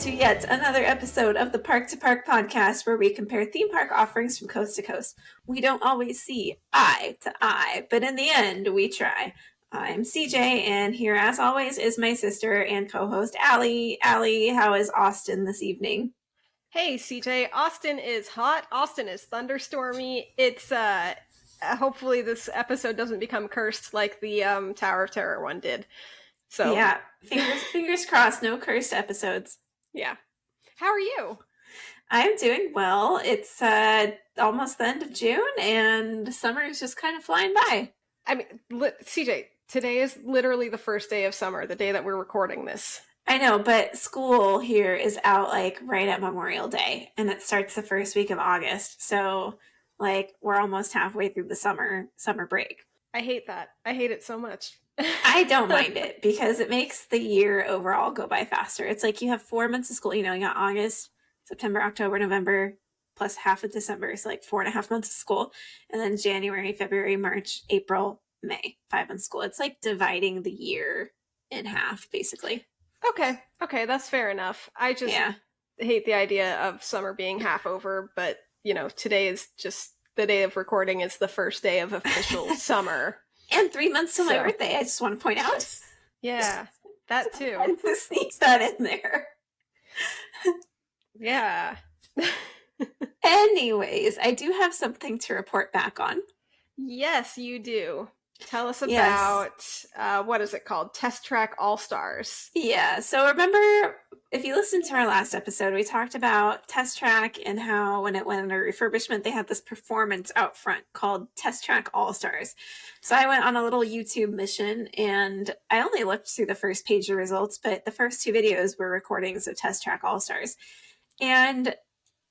to yet another episode of the Park2Park podcast, where we compare theme park offerings from coast to coast. We don't always see eye to eye, but in the end, we try. I'm CJ, and here, as always, is my sister and co-host Alli. Alli, how is Austin this evening? Hey, CJ. Austin is hot. Austin is thunderstormy. It's hopefully this episode doesn't become cursed like the Tower of Terror one did. So yeah, fingers crossed, no cursed episodes. Yeah. How are you? I'm doing well. It's almost the end of June, and summer is just kind of flying by. I mean, CJ, today is literally the first day of summer, the day that we're recording this. I know, but school here is out like right at Memorial Day, and it starts the first week of August. So like we're almost halfway through the summer break. I hate that. I hate it so much. I don't mind it because it makes the year overall go by faster. It's like you have 4 months of school, you got August, September, October, November, plus half of December. So like 4.5 months of school. And then January, February, March, April, May, 5 months of school. It's like dividing the year in half, basically. Okay, that's fair enough. I just hate the idea of summer being half over, but today is just the day of recording. It's the first day of official summer. And 3 months to my birthday, I just want to point out. Yeah, that too. I just sneak that in there. Yeah. Anyways, I do have something to report back on. Yes, you do. Tell us about, what is it called? Test Track All-Stars. Yeah, so remember, if you listened to our last episode, we talked about Test Track and how when it went under refurbishment, they had this performance out front called Test Track All-Stars. So I went on a little YouTube mission, and I only looked through the first page of results, but the first 2 videos were recordings of Test Track All-Stars. And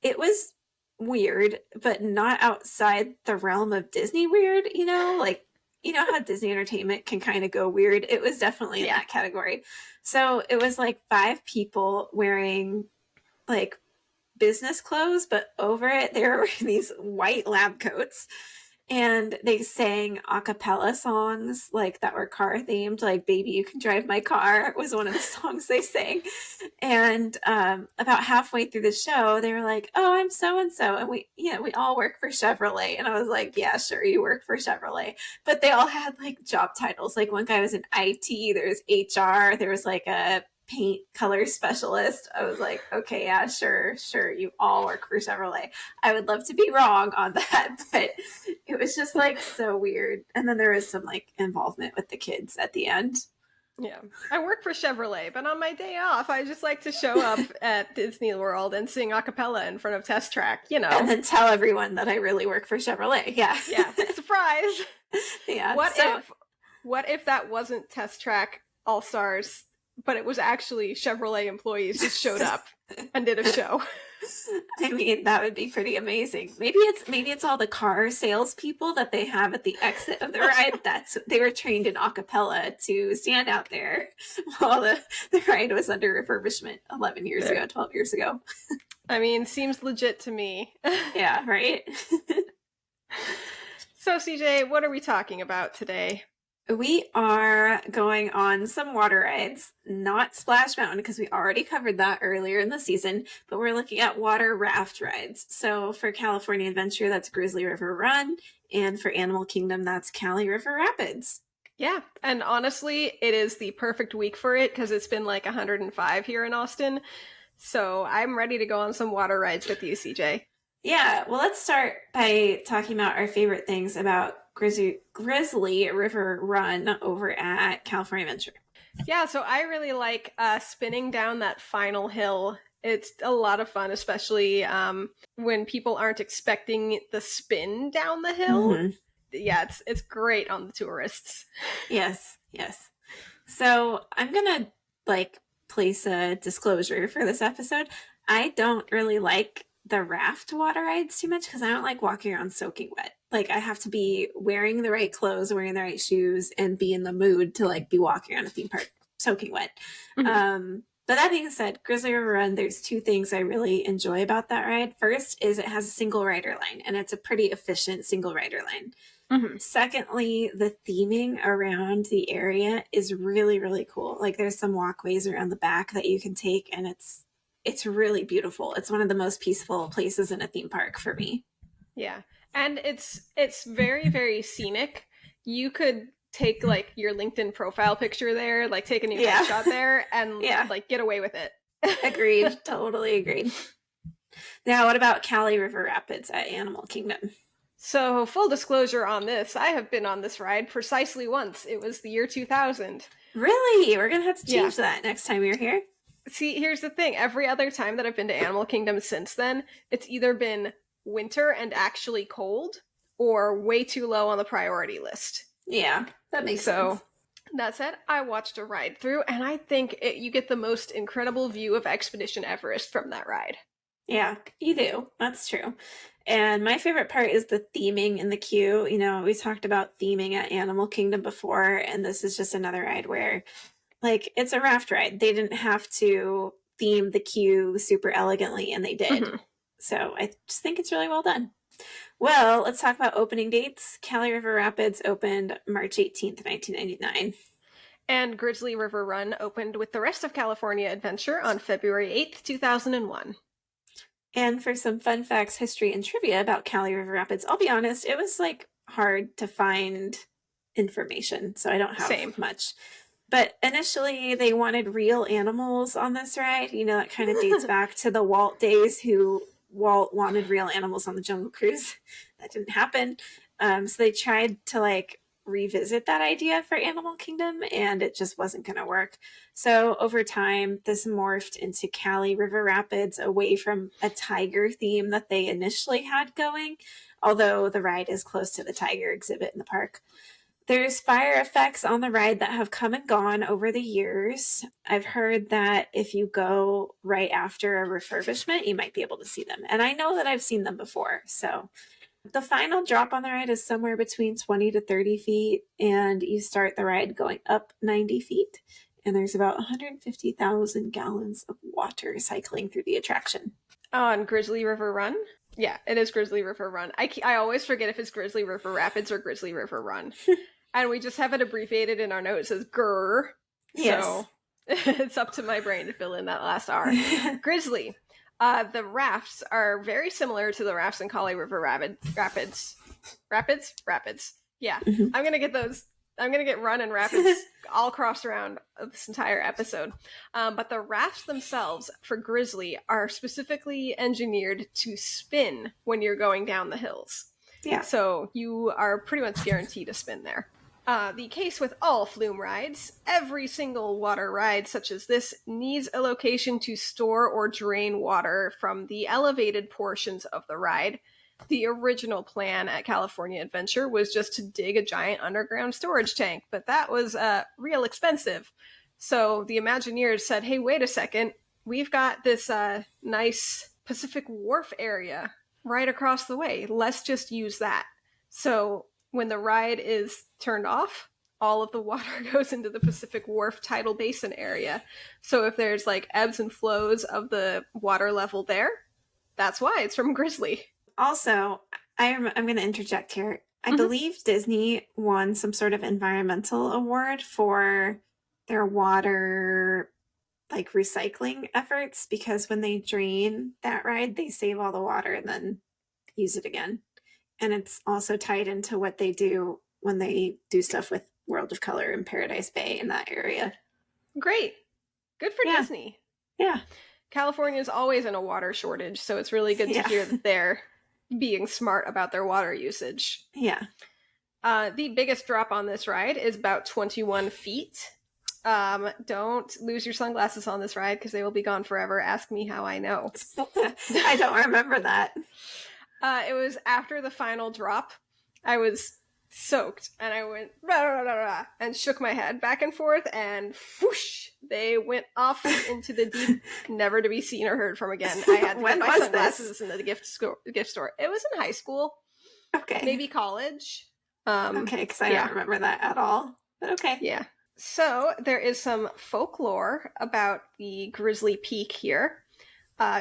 it was weird, but not outside the realm of Disney weird, like, how Disney Entertainment can kind of go weird. It was definitely in that category. So it was like 5 people wearing like business clothes, but over it, they were wearing these white lab coats. And they sang a cappella songs like that were car themed, like Baby You Can Drive My Car was one of the songs they sang. And about halfway through the show, they were like, oh, I'm so-and-so. And we all work for Chevrolet. And I was like, yeah, sure, you work for Chevrolet. But they all had like job titles. Like one guy was in IT, there was HR, there was like a paint color specialist. I was like, okay, yeah, sure, you all work for Chevrolet. I would love to be wrong on that, but it was just like so weird. And then there was some like involvement with the kids at the end. Yeah, I work for Chevrolet, but on my day off, I just like to show up at Disney World and sing a cappella in front of Test Track, And then tell everyone that I really work for Chevrolet. Yeah. Yeah, surprise. Yeah. What if that wasn't Test Track All-Stars, but it was actually Chevrolet employees just showed up and did a show? I mean, that would be pretty amazing. Maybe it's all the car salespeople that they have at the exit of the ride. They were trained in a cappella to stand out there while the ride was under refurbishment 12 years ago. I mean, seems legit to me. Yeah, right? So, CJ, what are we talking about today? We are going on some water rides, not Splash Mountain because we already covered that earlier in the season, but we're looking at water raft rides. So for California Adventure, that's Grizzly River Run, and for Animal Kingdom, that's Cali River Rapids. Yeah, and honestly, it is the perfect week for it because it's been like 105 here in Austin. So I'm ready to go on some water rides with you, CJ. Yeah, well, let's start by talking about our favorite things about Grizzly River Run over at California Adventure. Yeah, so I really like spinning down that final hill. It's a lot of fun, especially when people aren't expecting the spin down the hill. Mm-hmm. Yeah, it's great on the tourists. Yes. So I'm gonna place a disclosure for this episode. I don't really like the raft water rides too much because I don't like walking around soaking wet. Like I have to be wearing the right clothes, wearing the right shoes, and be in the mood to like be walking around a theme park soaking wet. Mm-hmm. But that being said, Grizzly River Run, there's 2 things I really enjoy about that ride. First is it has a single rider line, and it's a pretty efficient single rider line. Mm-hmm. Secondly, the theming around the area is really, really cool. Like there's some walkways around the back that you can take, and it's it's really beautiful. It's one of the most peaceful places in a theme park for me. Yeah. And it's very, very scenic. You could take like your LinkedIn profile picture there, like take a new headshot there and like get away with it. Agreed. Totally agreed. Now, what about Cali River Rapids at Animal Kingdom? So, full disclosure on this, I have been on this ride precisely once. It was the year 2000. Really? We're going to have to change that next time you're here. See, here's the thing. Every other time that I've been to Animal Kingdom since then, it's either been winter and actually cold or way too low on the priority list. Yeah, that makes sense. That said, I watched a ride through, and I think you get the most incredible view of Expedition Everest from that ride. Yeah, you do. That's true. And my favorite part is the theming in the queue. You know, we talked about theming at Animal Kingdom before, and this is just another ride where, like, it's a raft ride. They didn't have to theme the queue super elegantly, and they did. Mm-hmm. So I just think it's really well done. Well, let's talk about opening dates. Cali River Rapids opened March 18th, 1999. And Grizzly River Run opened with the rest of California Adventure on February 8th, 2001. And for some fun facts, history, and trivia about Cali River Rapids, I'll be honest, it was like hard to find information, so I don't have much. But initially, they wanted real animals on this ride. You know, that kind of dates back to the Walt days, Walt wanted real animals on the Jungle Cruise. That didn't happen. So they tried to like revisit that idea for Animal Kingdom, and it just wasn't going to work. So over time, this morphed into Cali River Rapids, away from a tiger theme that they initially had going, although the ride is close to the tiger exhibit in the park. There's fire effects on the ride that have come and gone over the years. I've heard that if you go right after a refurbishment, you might be able to see them. And I know that I've seen them before. So the final drop on the ride is somewhere between 20 to 30 feet. And you start the ride going up 90 feet. And there's about 150,000 gallons of water cycling through the attraction. On Grizzly River Run? Yeah, it is Grizzly River Run. I always forget if it's Grizzly River Rapids or Grizzly River Run. And we just have it abbreviated in our notes as GRR. Yes. So it's up to my brain to fill in that last R. Grizzly. The rafts are very similar to the rafts in Cali River Rapids. Yeah. Mm-hmm. I'm going to get Run and Rapids all crossed around this entire episode. But the rafts themselves for Grizzly are specifically engineered to spin when you're going down the hills. Yeah. So you are pretty much guaranteed to spin there. The case with all flume rides, every single water ride such as this needs a location to store or drain water from the elevated portions of the ride. The original plan at California Adventure was just to dig a giant underground storage tank, but that was real expensive. So the Imagineers said, hey, wait a second, we've got this nice Pacific Wharf area right across the way. Let's just use that. So when the ride is turned off, all of the water goes into the Pacific Wharf tidal basin area. So if there's like ebbs and flows of the water level there, that's why it's from Grizzly. Also, I'm going to interject here. I believe Disney won some sort of environmental award for their water like recycling efforts, because when they drain that ride, they save all the water and then use it again. And it's also tied into what they do when they do stuff with World of Color and Paradise Bay in that area. Great. Good for Disney. Yeah. California is always in a water shortage, so it's really good to hear that they're being smart about their water usage. Yeah. The biggest drop on this ride is about 21 feet. Don't lose your sunglasses on this ride because they will be gone forever. Ask me how I know. I don't remember that. It was after the final drop. I was soaked and I went rah, rah, rah, rah, and shook my head back and forth, and whoosh, they went off into the deep, never to be seen or heard from again. I had to get my sunglasses in the gift store. It was in high school. Okay. Maybe college. Okay, because I don't remember that at all. But okay. Yeah. So there is some folklore about the Grizzly Peak here.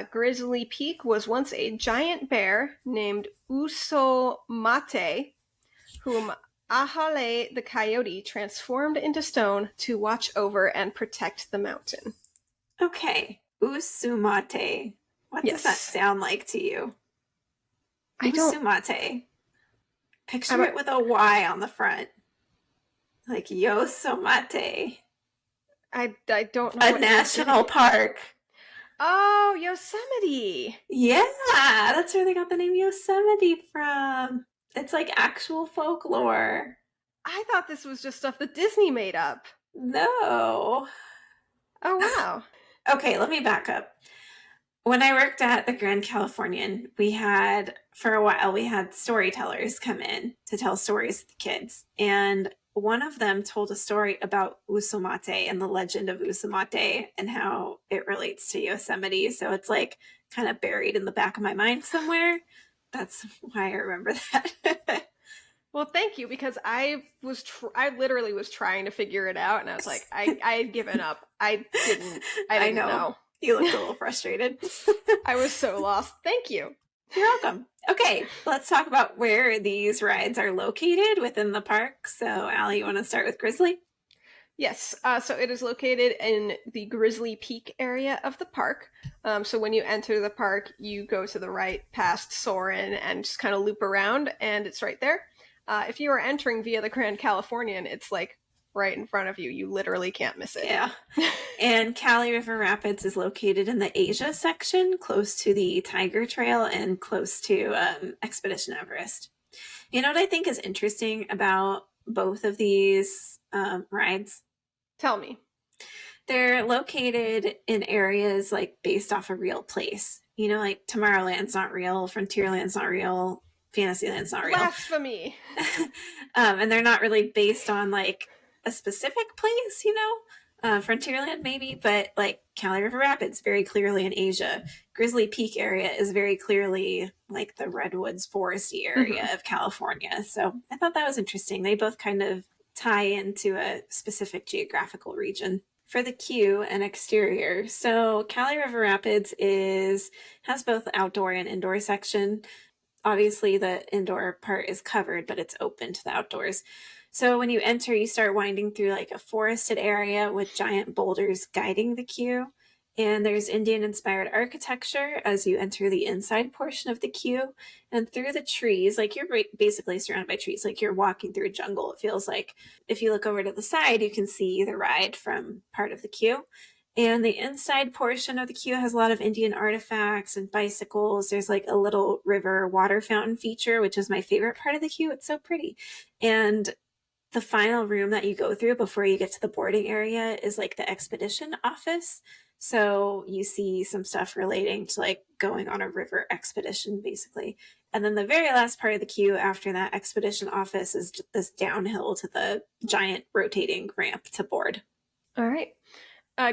Grizzly Peak was once a giant bear named Usomate, whom Ahale the coyote transformed into stone to watch over and protect the mountain. Okay. Usumate. What does that Yes. sound like to you? I don't. Usumate. Picture I'm, it with a Y on the front. Like Yosemite. I don't know A what you're national getting. park. Oh, Yosemite. Yeah, that's where they got the name Yosemite from. It's like actual folklore. I thought this was just stuff that Disney made up. No. Oh, wow. Okay, let me back up. When I worked at the Grand Californian, for a while, we had storytellers come in to tell stories to the kids. And one of them told a story about Usumate and the legend of Usumate and how it relates to Yosemite. So it's like kind of buried in the back of my mind somewhere. That's why I remember that. Well, thank you, because I literally was trying to figure it out, and I was like, I had given up. I didn't I know. know. You looked a little frustrated. I was so lost. Thank you. You're welcome. Okay, let's talk about where these rides are located within the park. So, Alli, you want to start with Grizzly? Yes, so it is located in the Grizzly Peak area of the park. So when you enter the park, you go to the right past Soarin' and just kind of loop around, and it's right there. If you are entering via the Grand Californian, it's like right in front of you. You literally can't miss it. Yeah. And Cali River Rapids is located in the Asia section, close to the Tiger Trail and close to Expedition Everest. You know what I think is interesting about both of these rides? Tell me. They're located in areas like based off a real place. You know, like Tomorrowland's not real, Frontierland's not real, Fantasyland's not real. Blasphemy! And they're not really based on like a specific place, you know? Frontierland maybe, but like Cali River Rapids, very clearly in Asia. Grizzly Peak area is very clearly like the redwoods foresty area of California. So I thought that was interesting. They both kind of tie into a specific geographical region. For the queue and exterior, so Cali River Rapids has both outdoor and indoor section. Obviously the indoor part is covered, but it's open to the outdoors. So when you enter, you start winding through like a forested area with giant boulders guiding the queue. And there's Indian inspired architecture as you enter the inside portion of the queue. And through the trees, like you're basically surrounded by trees, like you're walking through a jungle. It feels like if you look over to the side, you can see the ride from part of the queue. And the inside portion of the queue has a lot of Indian artifacts and bicycles. There's like a little river water fountain feature, which is my favorite part of the queue. It's so pretty. And the final room that you go through before you get to the boarding area is like the expedition office. So you see some stuff relating to like going on a river expedition, basically. And then the very last part of the queue after that expedition office is this downhill to the giant rotating ramp to board. All right.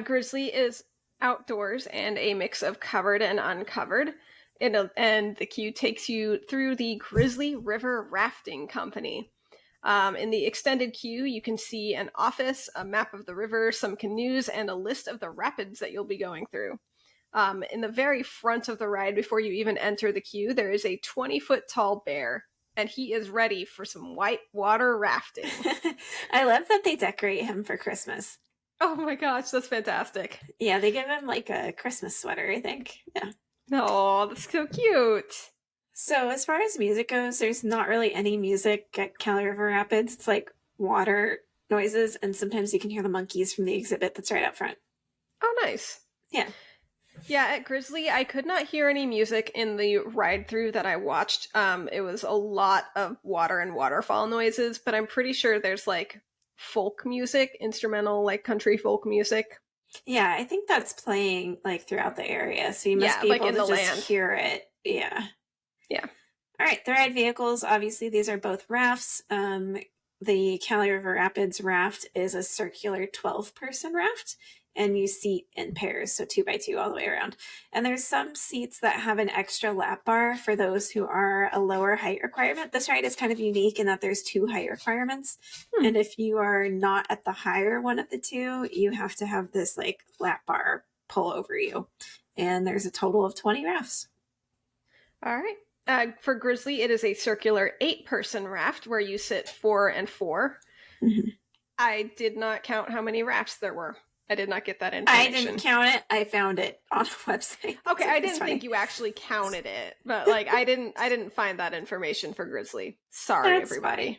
Grizzly is outdoors and a mix of covered and uncovered. And the queue takes you through the Grizzly River Rafting Company. In the extended queue, you can see an office, a map of the river, some canoes, and a list of the rapids that you'll be going through. In the very front of the ride, before you even enter the queue, there is a 20-foot tall bear, and he is ready for some white water rafting. I love that they decorate him for Christmas. Oh my gosh, that's fantastic. Yeah, they give him like a Christmas sweater, I think. Yeah. Oh, that's so cute. So as far as music goes, there's not really any music at Cali River Rapids. It's like water noises, and sometimes you can hear the monkeys from the exhibit that's right up front. Oh, nice. Yeah. Yeah, at Grizzly, I could not hear any music in the ride-through that I watched. It was a lot of water and waterfall noises, but I'm pretty sure there's like folk music, instrumental, like country folk music. Yeah, I think that's playing like throughout the area, so you must be like able in to the just land. hear it. Yeah. Yeah. All right, the ride vehicles, obviously these are both rafts. The Cali River Rapids raft is a circular 12-person raft, and you seat in pairs, so 2x2 all the way around. And there's some seats that have an extra lap bar for those who are a lower height requirement. This ride is kind of unique in that there's 2 height requirements. And if you are not at the higher one of the 2, you have to have this like lap bar pull over you. And there's a total of 20 rafts. All right. For Grizzly, it is a circular 8-person raft where you sit 4 and 4. Mm-hmm. I did not count how many rafts there were. I did not get that I information. didn't count it. I found it on a website. Okay, So I it's didn't funny. think you actually counted it, but like I didn't find that information for Grizzly. Sorry, That's everybody. fine.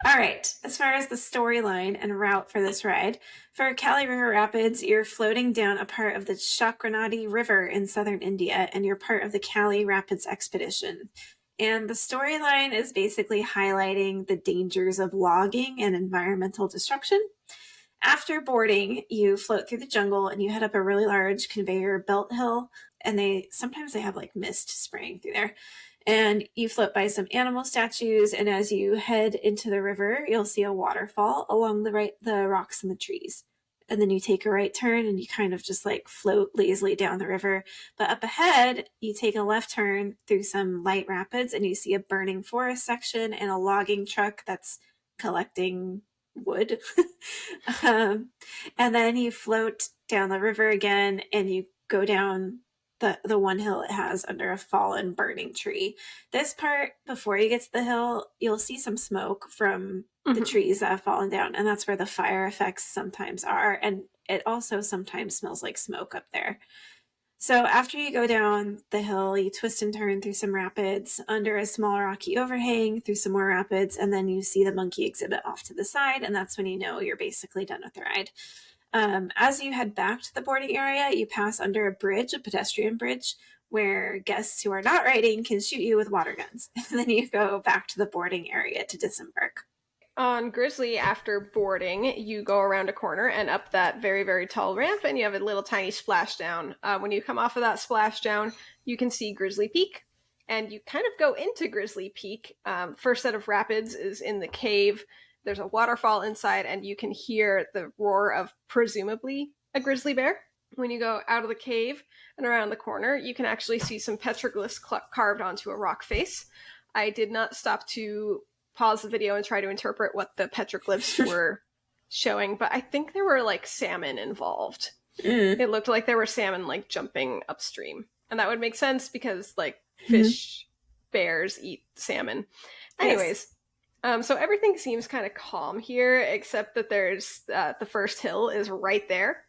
All right. As far as the storyline and route for this ride, for Kali River Rapids, you're floating down a part of the Chakranadi River in southern India, and you're part of the Kali Rapids expedition. And the storyline is basically highlighting the dangers of logging and environmental destruction. After boarding, you float through the jungle and you head up a really large conveyor belt hill, and sometimes they have like mist spraying through there. And you float by some animal statues, and as you head into the river, you'll see a waterfall along the rocks and the trees. And then you take a right turn and you kind of just like float lazily down the river. But up ahead, you take a left turn through some light rapids and you see a burning forest section and a logging truck that's collecting wood. And then you float down the river again and you go down the one hill it has under a fallen burning tree. This part, before you get to the hill, you'll see some smoke from the trees that have fallen down, and that's where the fire effects sometimes are, and it also sometimes smells like smoke up there. So after you go down the hill, you twist and turn through some rapids, under a small rocky overhang, through some more rapids, and then you see the monkey exhibit off to the side, and that's when you know you're basically done with the ride. As you head back to the boarding area, you pass under a bridge, a pedestrian bridge, where guests who are not riding can shoot you with water guns. And then you go back to the boarding area to disembark. On Grizzly, after boarding, you go around a corner and up that very, very tall ramp, and you have a little tiny splashdown. When you come off of that splashdown, you can see Grizzly Peak, and you kind of go into Grizzly Peak. First set of rapids is in the cave. There's a waterfall inside, and you can hear the roar of presumably a grizzly bear. When you go out of the cave and around the corner, you can actually see some petroglyphs carved onto a rock face. I did not stop to pause the video and try to interpret what the petroglyphs were showing, but I think there were like salmon involved. It looked like there were salmon like jumping upstream, and that would make sense because like fish bears eat salmon. Anyways, so everything seems kind of calm here, except that there's the first hill is right there.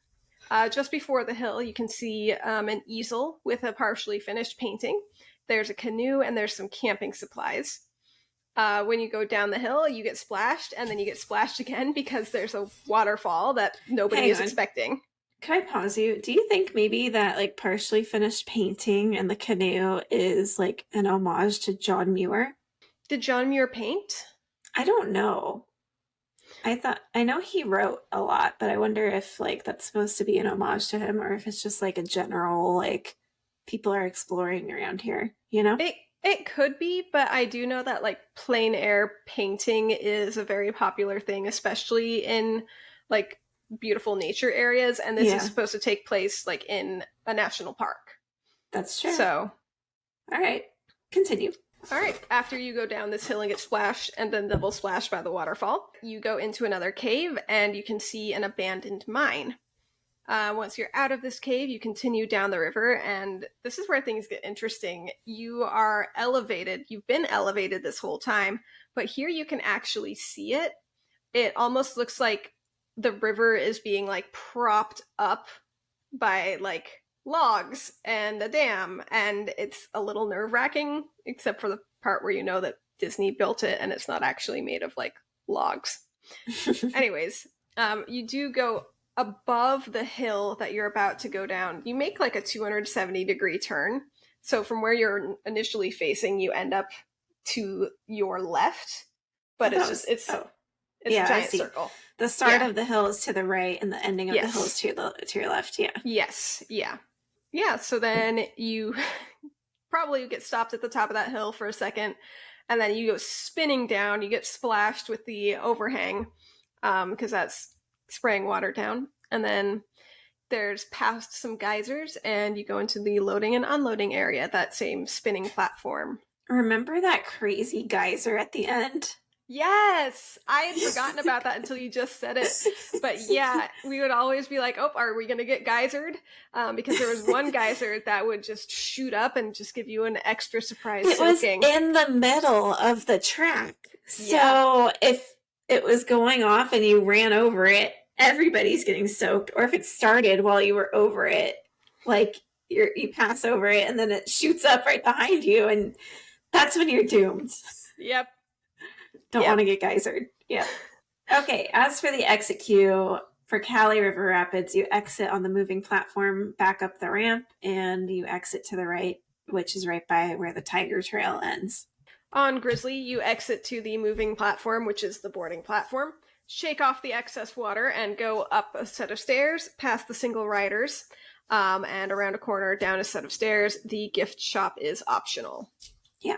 Just before the hill, you can see an easel with a partially finished painting. There's a canoe and there's some camping supplies. When you go down the hill, you get splashed, and then you get splashed again because there's a waterfall that nobody is expecting. Can I pause you? Do you think maybe that like partially finished painting and the canoe is like an homage to John Muir? Did John Muir paint? I don't know. I know he wrote a lot, but I wonder if like that's supposed to be an homage to him, or if it's just like a general like people are exploring around here, you know? It could be, but I do know that like plein air painting is a very popular thing, especially in like beautiful nature areas, and this is supposed to take place like in a national park. That's true. So, all right, continue. All right, after you go down this hill and get splashed and then double splashed by the waterfall, you go into another cave and you can see an abandoned mine. Once you're out of this cave, you continue down the river, and this is where things get interesting. You are elevated. You've been elevated this whole time, but here you can actually see it. It almost looks like the river is being like propped up by like logs and a dam, and it's a little nerve-wracking, except for the part where you know that Disney built it and it's not actually made of like logs. Anyways, you do go above the hill that you're about to go down. You make like a 270-degree turn. So from where you're initially facing, you end up to your left, but it's a giant circle. The start of the hill is to the right, and the ending of the hill is to your left. Yeah. Yes. Yeah. So then you probably get stopped at the top of that hill for a second, and then you go spinning down. You get splashed with the overhang because that's spraying water down, and then there's past some geysers, and you go into the loading and unloading area, that same spinning platform. Remember that crazy geyser at the end? Yes, I had forgotten about that until you just said it. But yeah, we would always be like, oh, are we going to get geysered? Because there was one geyser that would just shoot up and just give you an extra surprise soaking. It was in the middle of the track. So if it was going off and you ran over it, everybody's getting soaked, or if it started while you were over it, like you pass over it and then it shoots up right behind you, and that's when you're doomed. Yep. Don't want to get geysered. Yep. Okay, as for the exit queue for Cali River Rapids, you exit on the moving platform back up the ramp, and you exit to the right, which is right by where the Tiger Trail ends. On Grizzly, you exit to the moving platform, which is the boarding platform, shake off the excess water, and go up a set of stairs, past the single riders, and around a corner, down a set of stairs. The gift shop is optional. Yeah.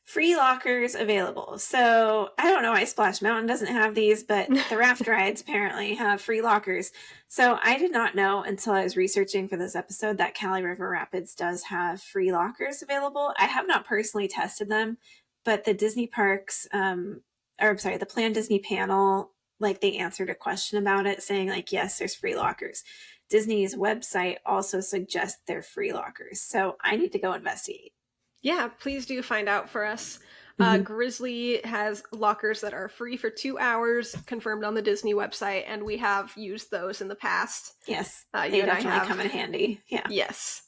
Free lockers available. So I don't know why Splash Mountain doesn't have these, but the raft rides apparently have free lockers. So I did not know until I was researching for this episode that Cali River Rapids does have free lockers available. I have not personally tested them, but the Disney parks, the Plan Disney panel, like they answered a question about it saying like, yes, there's free lockers. Disney's website also suggests they're free lockers. So I need to go investigate. Yeah, please do find out for us. Grizzly has lockers that are free for 2 hours, confirmed on the Disney website, and we have used those in the past. Yes, they definitely come in handy. Yeah. Yes.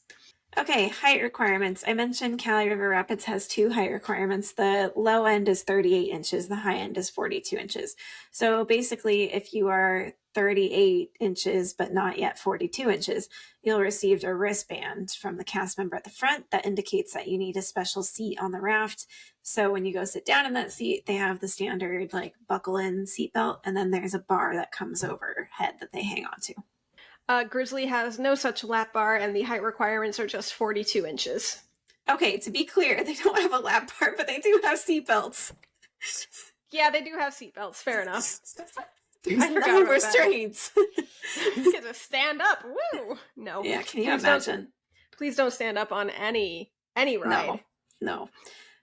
Okay, height requirements. I mentioned Cali River Rapids has 2 height requirements. The low end is 38 inches. The high end is 42 inches. So basically, if you are 38 inches but not yet 42 inches, you'll receive a wristband from the cast member at the front that indicates that you need a special seat on the raft. So when you go sit down in that seat, they have the standard like buckle in seatbelt, and then there's a bar that comes overhead that they hang on to. Grizzly has no such lap bar, and the height requirements are just 42 inches. Okay, to be clear, they don't have a lap bar, but they do have seatbelts. Yeah, they do have seatbelts. Fair enough. There's no restraints. You get to stand up. Woo! No. Yeah, can you imagine? Please don't stand up on any ride. No.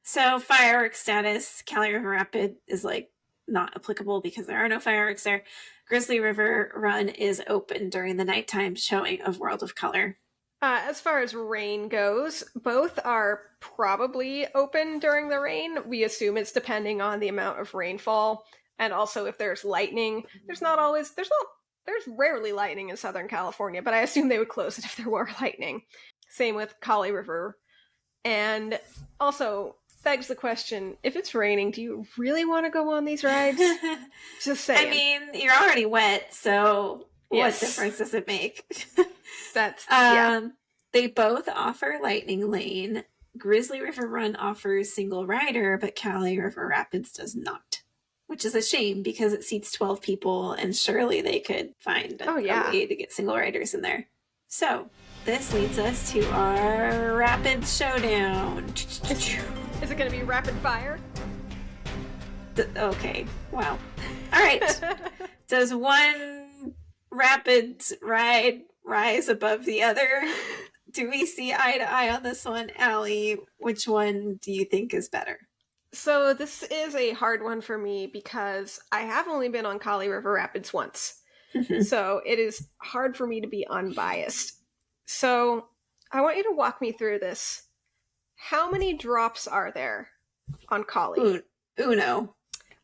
So fireworks status, Cali River Rapid is like not applicable because there are no fireworks there. Grizzly River Run is open during the nighttime showing of World of Color. As far as rain goes, both are probably open during the rain. We assume it's depending on the amount of rainfall, and also if there's lightning. There's rarely lightning in Southern California, but I assume they would close it if there were lightning. Same with Cali River. And also, begs the question, if it's raining, do you really want to go on these rides? Just saying. I mean, you're already wet, so what difference does it make? They both offer Lightning Lane. Grizzly River Run offers single rider, but Cali River Rapids does not, which is a shame because it seats 12 people, and surely they could find a way to get single riders in there. So this leads us to our Rapids Showdown. Is it going to be rapid fire? Okay, wow. All right. Does one Rapids ride rise above the other? Do we see eye to eye on this one? Alli, which one do you think is better? So this is a hard one for me because I have only been on Cali River Rapids once. So it is hard for me to be unbiased. So I want you to walk me through this. How many drops are there on Cali? Uno.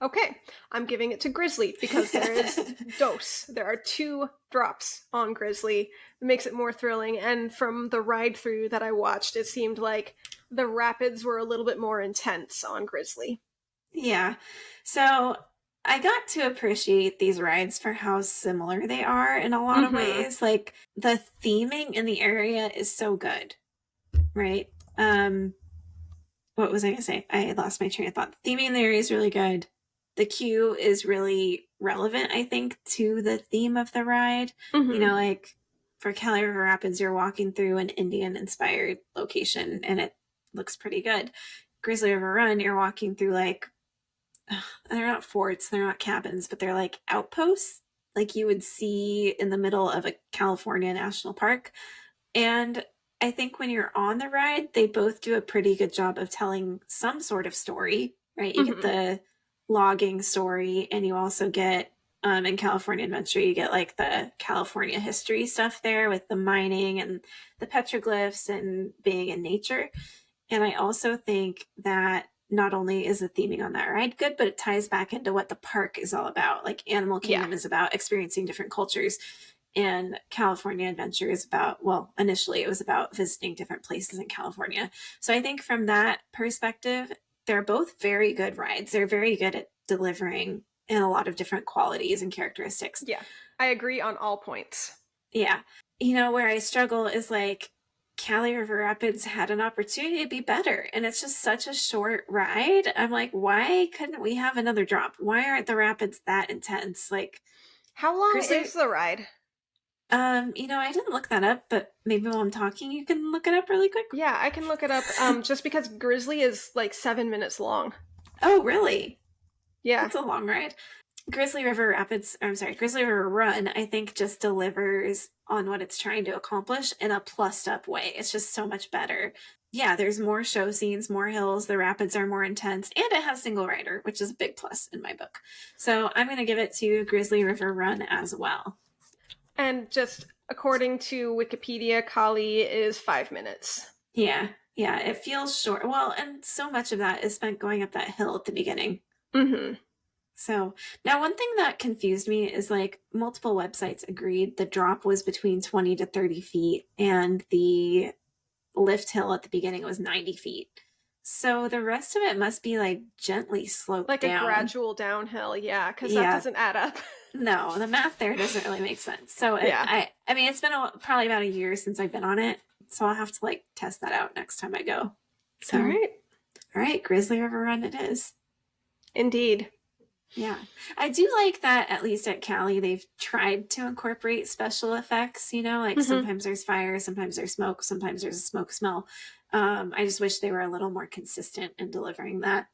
Okay, I'm giving it to Grizzly because there is dos. There are 2 drops on Grizzly. It makes it more thrilling, and from the ride-through that I watched, it seemed like the rapids were a little bit more intense on Grizzly. Yeah, so I got to appreciate these rides for how similar they are in a lot of ways. Like, the theming in the area is so good, right? What was I going to say? I lost my train of thought. The theming in the area is really good. The queue is really relevant, I think, to the theme of the ride. You know, like for Cali River Rapids, you're walking through an Indian-inspired location, and it looks pretty good. Grizzly River Run, you're walking through like, they're not forts, they're not cabins, but they're like outposts, like you would see in the middle of a California national park. And I think when you're on the ride, they both do a pretty good job of telling some sort of story, right? You get the logging story, and you also get in California Adventure, you get like the California history stuff there with the mining and the petroglyphs and being in nature. And I also think that not only is the theming on that ride good, but it ties back into what the park is all about. Like Animal Kingdom is about experiencing different cultures, and California Adventure is about, well, initially it was about visiting different places in California. So I think from that perspective, they're both very good rides. They're very good at delivering in a lot of different qualities and characteristics. Yeah, I agree on all points. Yeah. You know, where I struggle is like Cali River Rapids had an opportunity to be better, and it's just such a short ride. I'm like, why couldn't we have another drop? Why aren't the rapids that intense? Like, how long Grizzly, is the ride? You know, I didn't look that up, but maybe while I'm talking, you can look it up really quick. Yeah, I can look it up. Just because Grizzly is like 7 minutes long. Oh, really? Yeah. That's a long ride. Grizzly River Run, I think just delivers on what it's trying to accomplish in a plussed up way. It's just so much better. Yeah, there's more show scenes, more hills, the rapids are more intense, and it has single rider, which is a big plus in my book. So I'm going to give it to Grizzly River Run as well. And just according to Wikipedia, Kali is 5 minutes. Yeah, it feels short. Well, and so much of that is spent going up that hill at the beginning. Mm-hmm. So now one thing that confused me is like multiple websites agreed the drop was between 20 to 30 feet and the lift hill at the beginning was 90 feet. So the rest of it must be like gently sloped like down. A gradual downhill, yeah, because that doesn't add up. No, the math there doesn't really make sense. So I mean, it's been probably about a year since I've been on it, so I'll have to like test that out next time I go. So, all right, Grizzly River Run it is. Indeed. Yeah. I do like that at least at Cali they've tried to incorporate special effects, you know, like sometimes there's fire, sometimes there's smoke, sometimes there's a smoke smell. I just wish they were a little more consistent in delivering that.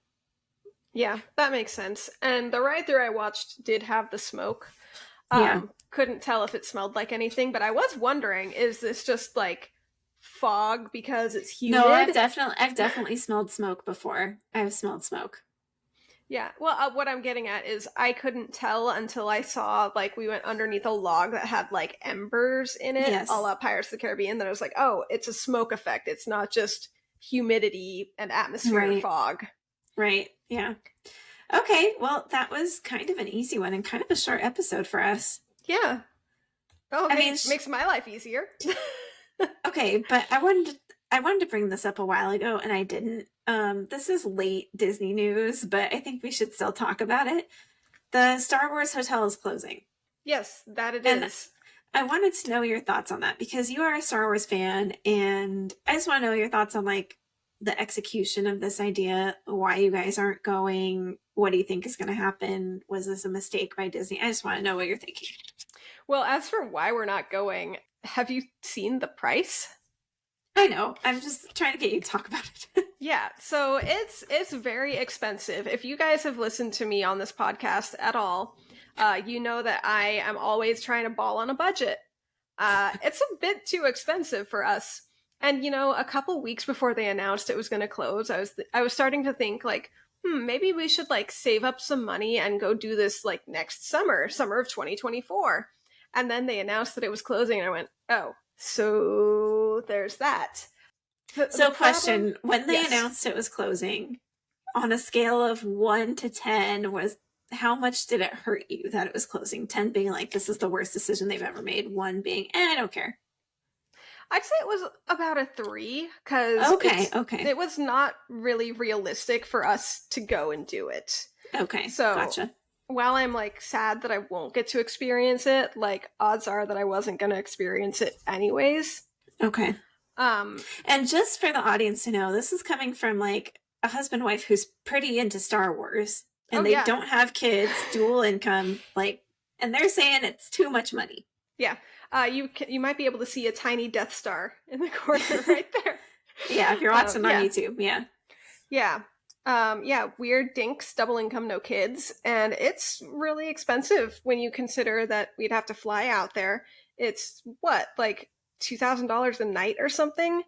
Yeah, that makes sense. And the ride through I watched did have the smoke. Couldn't tell if it smelled like anything, but I was wondering, is this just like fog because it's humid? No, I've definitely smelled smoke before. I've smelled smoke. Yeah, well, what I'm getting at is I couldn't tell until I saw, like, we went underneath a log that had, like, embers in it, a la Pirates of the Caribbean, that I was like, oh, it's a smoke effect. It's not just humidity and atmosphere fog. Right, yeah. Okay, well, that was kind of an easy one and kind of a short episode for us. Yeah. Oh, I mean, makes my life easier. Okay, but I wanted to bring this up a while ago, and I didn't. This is late Disney news, but I think we should still talk about it. The Star Wars Hotel is closing. Yes, that it is. I wanted to know your thoughts on that because you are a Star Wars fan, and I just want to know your thoughts on like the execution of this idea, why you guys aren't going, what do you think is going to happen? Was this a mistake by Disney? I just want to know what you're thinking. Well, as for why we're not going, have you seen the price? I know. I'm just trying to get you to talk about it. Yeah, so it's very expensive. If you guys have listened to me on this podcast at all, you know that I am always trying to ball on a budget. It's a bit too expensive for us. And, you know, a couple weeks before they announced it was going to close, I was starting to think, like, maybe we should, like, save up some money and go do this, like, next summer of 2024. And then they announced that it was closing, and I went, oh, so there's that. So question, when they announced it was closing, on a scale of 1 to 10, how much did it hurt you that it was closing? 10 being like, this is the worst decision they've ever made. 1 being, I don't care. I'd say it was about a 3, because it was not really realistic for us to go and do it. Okay, so gotcha. While I'm, like, sad that I won't get to experience it, like, odds are that I wasn't going to experience it anyways. Okay. And just for the audience to know, this is coming from, like, a husband and wife who's pretty into Star Wars. And they don't have kids, dual income, like, and they're saying it's too much money. Yeah. You might be able to see a tiny Death Star in the corner right there. Yeah, if you're watching on YouTube, yeah. Yeah, weird dinks, double income, no kids, and it's really expensive when you consider that we'd have to fly out there. It's what, like $2,000 a night or something?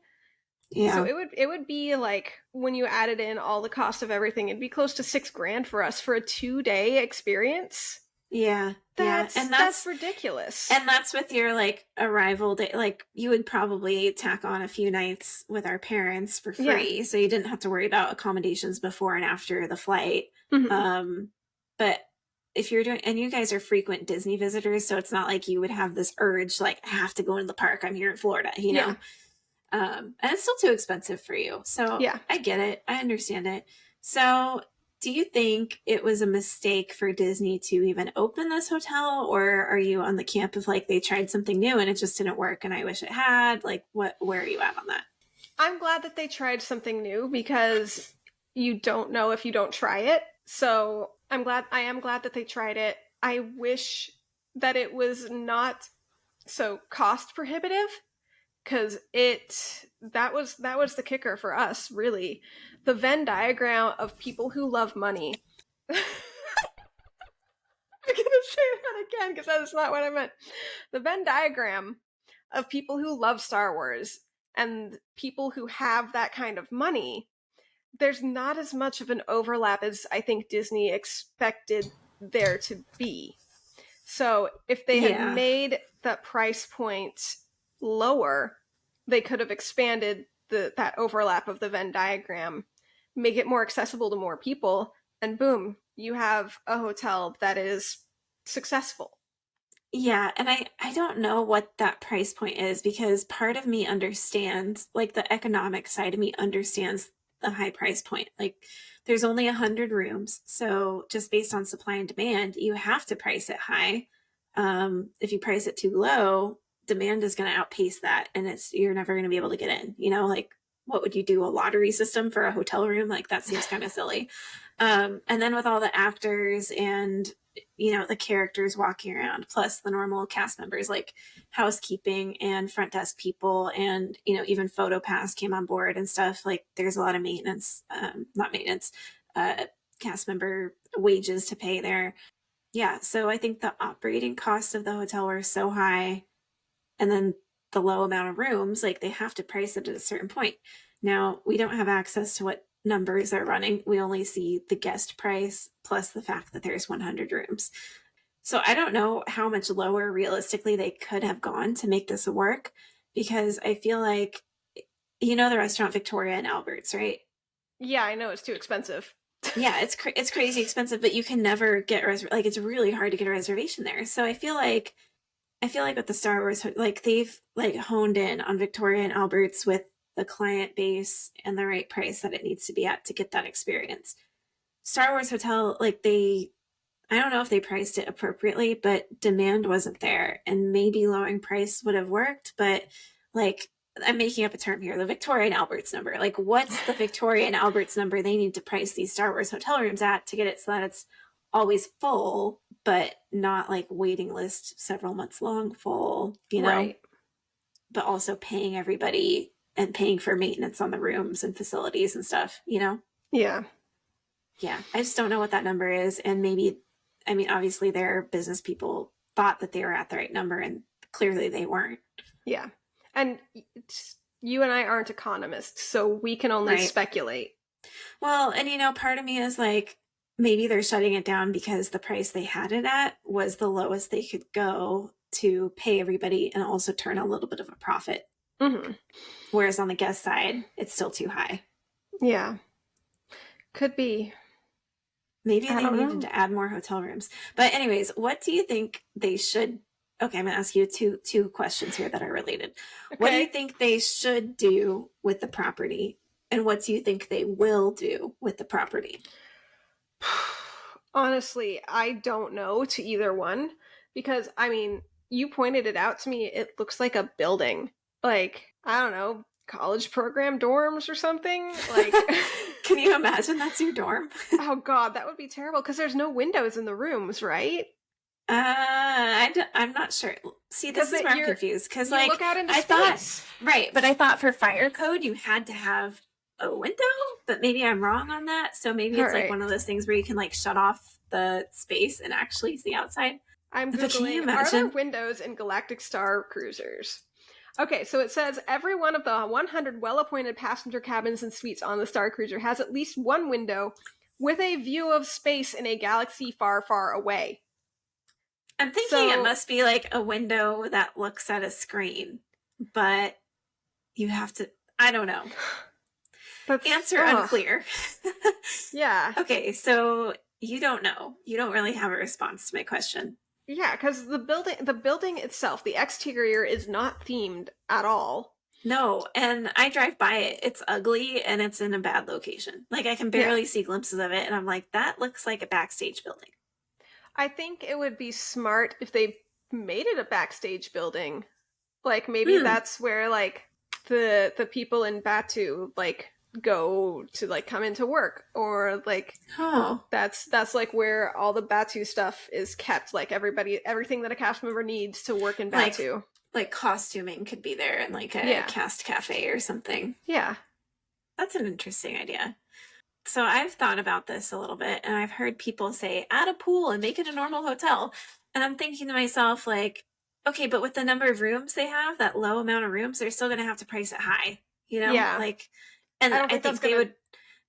Yeah. So it would be like, when you added in all the cost of everything, it'd be close to $6,000 for us for a 2-day experience. Yeah, yeah. That's ridiculous. And that's with your like arrival day. Like you would probably tack on a few nights with our parents for free, Yeah. so you didn't have to worry about accommodations before and after the flight. Mm-hmm. But if you're doing, and you guys are frequent Disney visitors, so it's not like you would have this urge like I have to go into the park. I'm here in Florida, you Yeah. know. And it's still too expensive for you. So Yeah. I get it. I understand it. So do you think it was a mistake for Disney to even open this hotel, or are you on the camp of like they tried something new and it just didn't work and I wish it had? Like where are you at on that? I'm glad that they tried something new because you don't know if you don't try it. So I am glad that they tried it. I wish that it was not so cost prohibitive because that was the kicker for us, really. The Venn diagram of people who love money. I'm gonna say that again because that is not what I meant. The Venn diagram of people who love Star Wars and people who have that kind of money, there's not as much of an overlap as I think Disney expected there to be. So if they had Yeah. made that price point lower, they could have expanded that overlap of the Venn diagram, make it more accessible to more people, and boom, you have a hotel that is successful. Yeah, and I don't know what that price point is because part of me understands, like the economic side of me understands the high price point. Like there's only 100 rooms, so just based on supply and demand, you have to price it high. If you price it too low, demand is going to outpace that, and you're never going to be able to get in. You know, like what would you do? A lottery system for a hotel room? Like that seems kind of silly. And then with all the actors and the characters walking around, plus the normal cast members like housekeeping and front desk people, and even PhotoPass came on board and stuff. Like there's a lot of maintenance, not maintenance, uh, cast member wages to pay there. Yeah, so I think the operating costs of the hotel were so high, and then the low amount of rooms, like they have to price it at a certain point. Now, we don't have access to what numbers are running. We only see the guest price plus the fact that there's 100 rooms. So I don't know how much lower realistically they could have gone to make this work, because I feel like the restaurant Victoria and Albert's, right? Yeah, I know it's too expensive. Yeah, it's crazy expensive, but you can never get like it's really hard to get a reservation there. So I feel like with the Star Wars, like they've like honed in on Victoria and Albert's with the client base and the right price that it needs to be at to get that experience. Star Wars Hotel, like I don't know if they priced it appropriately, but demand wasn't there, and maybe lowering price would have worked. But like, I'm making up a term here, the Victoria and Albert's number. Like, what's the Victoria and Albert's number they need to price these Star Wars hotel rooms at to get it so that it's always full, but not like waiting list several months long full, Right. but also paying everybody and paying for maintenance on the rooms and facilities and stuff. Yeah. Yeah, I just don't know what that number is. And maybe, I mean, obviously their business people thought that they were at the right number, and clearly they weren't. Yeah. And you and I aren't economists, so we can only Right. speculate. Well, and part of me is like, maybe they're shutting it down because the price they had it at was the lowest they could go to pay everybody and also turn a little bit of a profit. Mm-hmm. Whereas on the guest side, it's still too high. Yeah. Could be. Maybe I they don't needed know. to add more hotel rooms. But anyways, what do you think they should? Okay, I'm going to ask you two questions here that are related. What do you Okay. think they should do with the property? And what do you think they will do with the property? Honestly, I don't know to either one because, I mean, you pointed it out to me. It looks like a building. Like, I don't know, college program dorms or something. Like, Can you imagine that's your dorm? oh God, that would be terrible because there's no windows in the rooms, right? I'm not sure. See, this 'Cause is it- where I'm you're- confused. Because, You like, look out into I space. thought, right, but I thought for fire code, you had to have a window, but maybe I'm wrong on that. So maybe it's like Alright. one of those things where you can, like, shut off the space and actually see outside. I'm But can you Googling, are there imagine? windows in Galactic Starcruisers? Okay, so it says every one of the 100 well-appointed passenger cabins and suites on the Starcruiser has at least one window with a view of space in a galaxy far, far away. I'm thinking it must be like a window that looks at a screen, but you have to, I don't know. Answer unclear. Yeah. Okay, so you don't know. You don't really have a response to my question. Yeah, because the building itself, the exterior is not themed at all. No, and I drive by it. It's ugly and it's in a bad location. Like I can barely see glimpses of it, and I'm like, that looks like a backstage building. I think it would be smart if they made it a backstage building. Like maybe that's where like the people in Batu like go to like come into work, or like that's like where all the Batu stuff is kept, like everything that a cast member needs to work in Batu. Like costuming could be there in like a cast cafe or something. Yeah. That's an interesting idea. So I've thought about this a little bit, and I've heard people say add a pool and make it a normal hotel. And I'm thinking to myself, like, okay, but with the number of rooms they have, that low amount of rooms, they're still going to have to price it high, you know? Yeah. Like, and I think they would,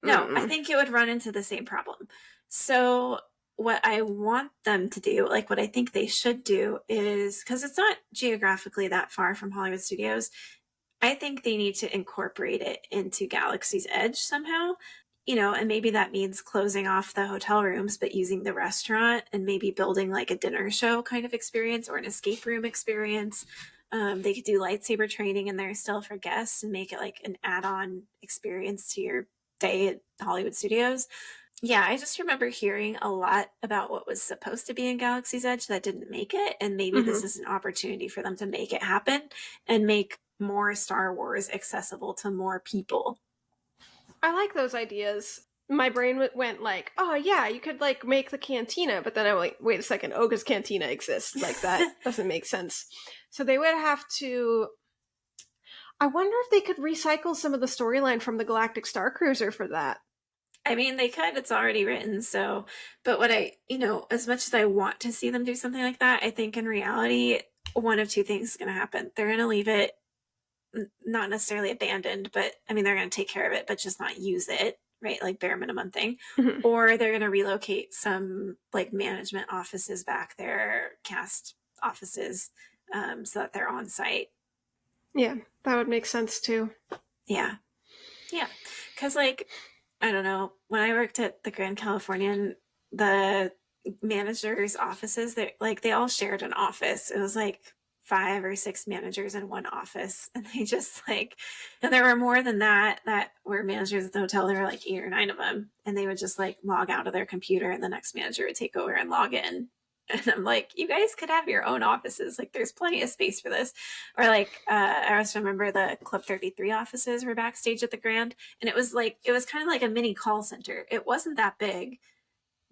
no, I think it would run into the same problem. So what I want them to do, like what I think they should do is, because it's not geographically that far from Hollywood Studios, I think they need to incorporate it into Galaxy's Edge somehow. You know, and maybe that means closing off the hotel rooms, but using the restaurant and maybe building like a dinner show kind of experience or an escape room experience. They could do lightsaber training in there still for guests and make it like an add-on experience to your day at Hollywood Studios. Yeah, I just remember hearing a lot about what was supposed to be in Galaxy's Edge that didn't make it. And maybe this is an opportunity for them to make it happen and make more Star Wars accessible to more people. I like those ideas. My brain went like, oh yeah, you could like make the cantina, but then I went, wait a second, Oga's cantina exists. Like that doesn't make sense. So they would have to, I wonder if they could recycle some of the storyline from the Galactic Starcruiser for that. I mean, they could, it's already written, so, but what I, you know, as much as I want to see them do something like that, I think in reality, one of two things is going to happen. They're going to leave it not necessarily abandoned, but I mean, they're going to take care of it, but just not use it, right? Like bare minimum thing. Or they're going to relocate some like management offices back there, cast offices, so that they're on site. Yeah, that would make sense too. Yeah. Yeah. Because like, I don't know, when I worked at the Grand Californian, the managers' offices, they all shared an office. It was like 5 or 6 managers in one office, and they just like, and there were more than that were managers at the hotel. There were like 8 or 9 of them, and they would just like log out of their computer, and the next manager would take over and log in. And I'm like, you guys could have your own offices. Like, there's plenty of space for this. Or like, I also remember the Club 33 offices were backstage at the Grand, and it was kind of like a mini call center. It wasn't that big,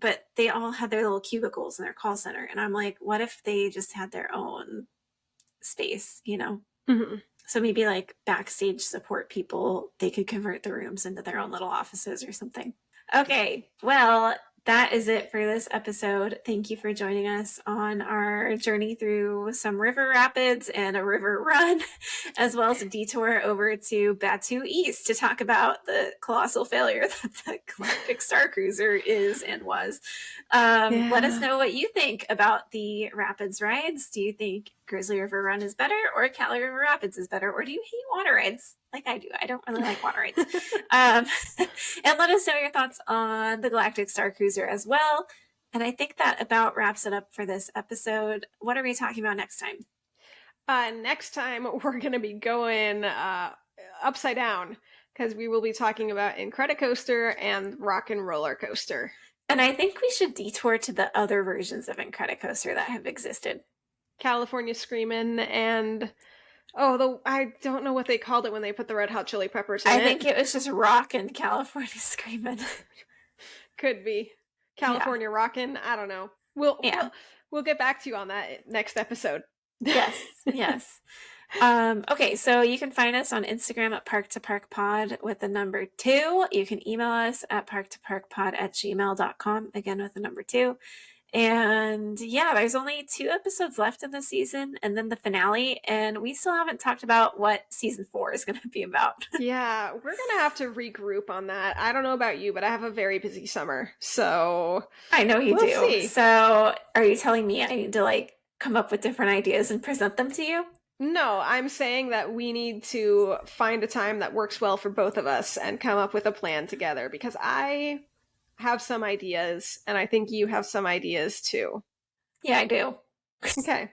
but they all had their little cubicles in their call center. And I'm like, what if they just had their own space, you know? So maybe like backstage support people, they could convert the rooms into their own little offices or something. Okay, well, that is it for this episode. Thank you for joining us on our journey through some river rapids and a river run, as well as a detour over to Batu East to talk about the colossal failure that the Galactic Starcruiser is and was. Let us know what you think about the rapids rides. Do you think Grizzly River Run is better, or Cali River Rapids is better, or do you hate water rides like I do? I don't really like water rides. And let us know your thoughts on the Galactic Starcruiser as well. And I think that about wraps it up for this episode. What are we talking about next time? Next time, we're going to be going upside down, because we will be talking about Incredicoaster and Rock and Roller Coaster. And I think we should detour to the other versions of Incredicoaster that have existed. California Screamin' and I don't know what they called it when they put the Red Hot Chili Peppers in it. I think it was just Rock and California Screamin'. Could be California Rockin'. I don't know. We'll get back to you on that next episode. Yes. Okay, so you can find us on Instagram at Park2ParkPod with the number 2. You can email us at Park2ParkPod@gmail.com, again with the number 2. And yeah, there's only 2 episodes left in the season and then the finale, and we still haven't talked about what season 4 is going to be about. Yeah, we're going to have to regroup on that. I don't know about you, but I have a very busy summer. So I know you we'll do. see. So are you telling me I need to like come up with different ideas and present them to you? No, I'm saying that we need to find a time that works well for both of us and come up with a plan together, because I have some ideas and I think you have some ideas too. Yeah, I do. Okay.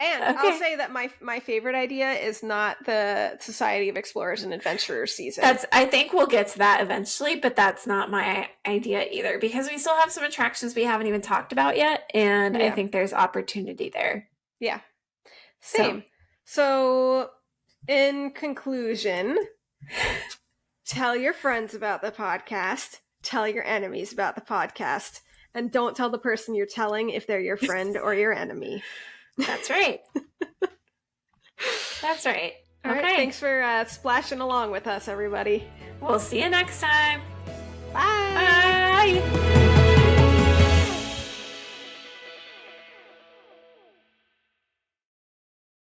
And Okay. I'll say that my favorite idea is not the Society of Explorers and Adventurers season. I think we'll get to that eventually, but that's not my idea either, because we still have some attractions we haven't even talked about yet, and I think there's opportunity there. Yeah. Same. So in conclusion, tell your friends about the podcast, tell your enemies about the podcast, and don't tell the person you're telling if they're your friend or your enemy. That's right. That's right. All right, thanks for splashing along with us, everybody. We'll see you next time. Bye. Bye.